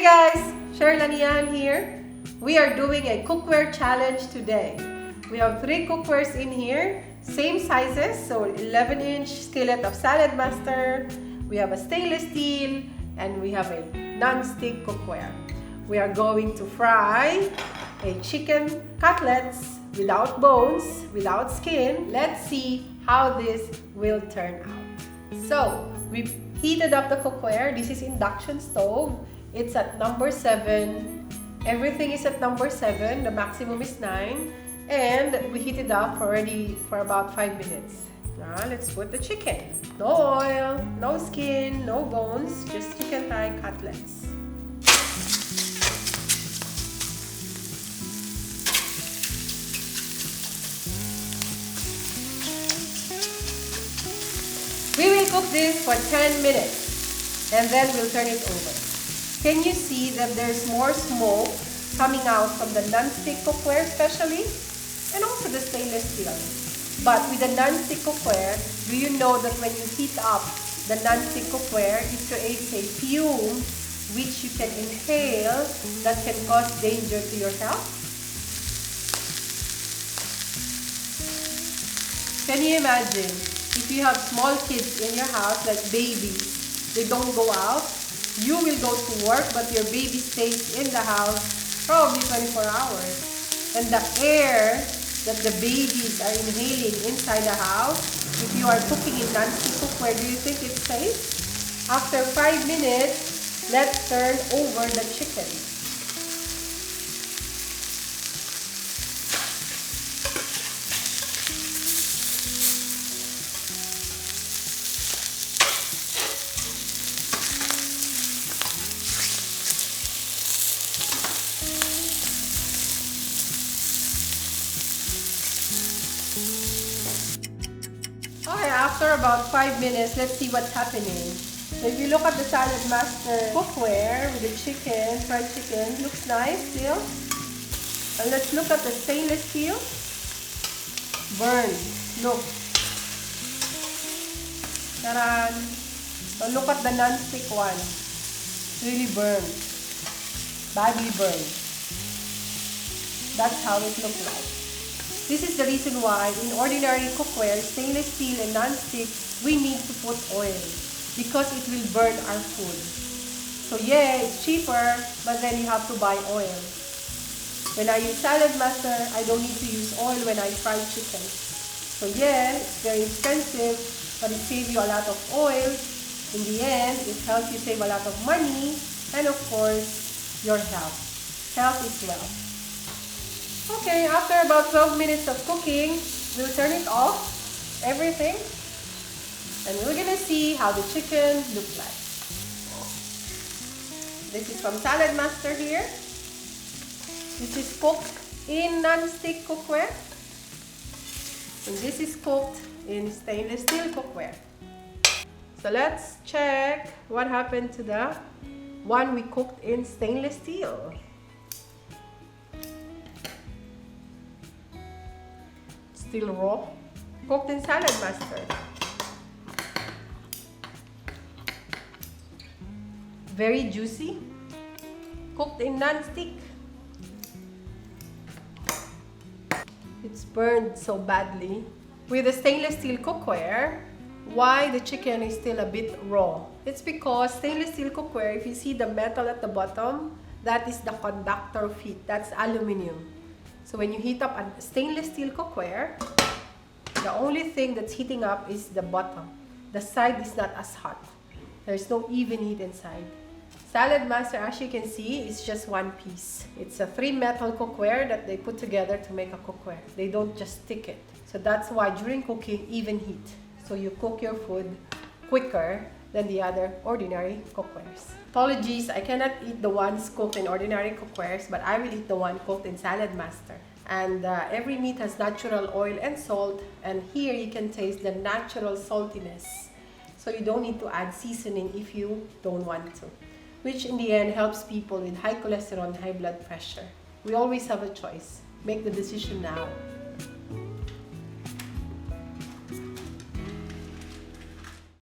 guys, Sherlanian here. We are doing a cookware challenge today. We have 3 cookwares in here, same sizes, so 11-inch skillet of Saladmaster. We have a stainless steel and we have a non-stick cookware. We are going to fry a chicken cutlets without bones, without skin. Let's see how this will turn out. So, we heated up the cookware. This is induction stove. It's at number 7. Everything is at number 7. The maximum is 9. And we heated up already for about 5 minutes. Now, let's put the chicken. No oil, no skin, no bones, just chicken thigh cutlets. We will cook this for 10 minutes and then we'll turn it over. Can you see that there's more smoke coming out from the non-stick cookware especially? And also the stainless steel. But with the non-stick cookware, do you know that when you heat up the non-stick cookware, it creates a fume which you can inhale that can cause danger to your health? Can you imagine if you have small kids in your house, like babies, they don't go out, you will go to work but your baby stays in the house probably 24 hours. And the air that the babies are inhaling inside the house, if you are cooking in non-stick cookware, do you think it's safe? After 5 minutes, let's turn over the chicken. Okay, after about 5 minutes, let's see what's happening. So if you look at the Saladmaster cookware with the chicken, fried chicken, looks nice still. And let's look at the stainless steel. Burned. Look. Taran. So look at the non-stick one. Really burned. Badly burned. That's how it looks like. This is the reason why in ordinary cookware, stainless steel and non-stick, we need to put oil because it will burn our food. So yeah, it's cheaper, but then you have to buy oil. When I use Saladmaster, I don't need to use oil when I fry chicken. So yeah, it's very expensive, but it saves you a lot of oil. In the end, it helps you save a lot of money and of course, your health. Health is wealth. Okay, after about 12 minutes of cooking, we'll turn it off, everything, and we're gonna see how the chicken looks like. This is from Saladmaster here. This is cooked in non-stick cookware. And this is cooked in stainless steel cookware. So let's check what happened to the one we cooked in stainless steel. Still raw, cooked in Saladmaster. Very juicy, cooked in non-stick. It's burned so badly. With the stainless steel cookware, why the chicken is still a bit raw? It's because stainless steel cookware, if you see the metal at the bottom, that is the conductor of heat. That's aluminum. So when you heat up a stainless steel cookware, the only thing that's heating up is the bottom. The side is not as hot. There's no even heat inside. Saladmaster, as you can see, is just one piece. It's a 3 metal cookware that they put together to make a cookware. They don't just stick it. So that's why during cooking, even heat. So you cook your food quicker than the other ordinary cookwares. Apologies, I cannot eat the ones cooked in ordinary cookwares, but I will eat the one cooked in Saladmaster. And every meat has natural oil and salt, and here you can taste the natural saltiness. So you don't need to add seasoning if you don't want to, which in the end helps people with high cholesterol and high blood pressure. We always have a choice. Make the decision now.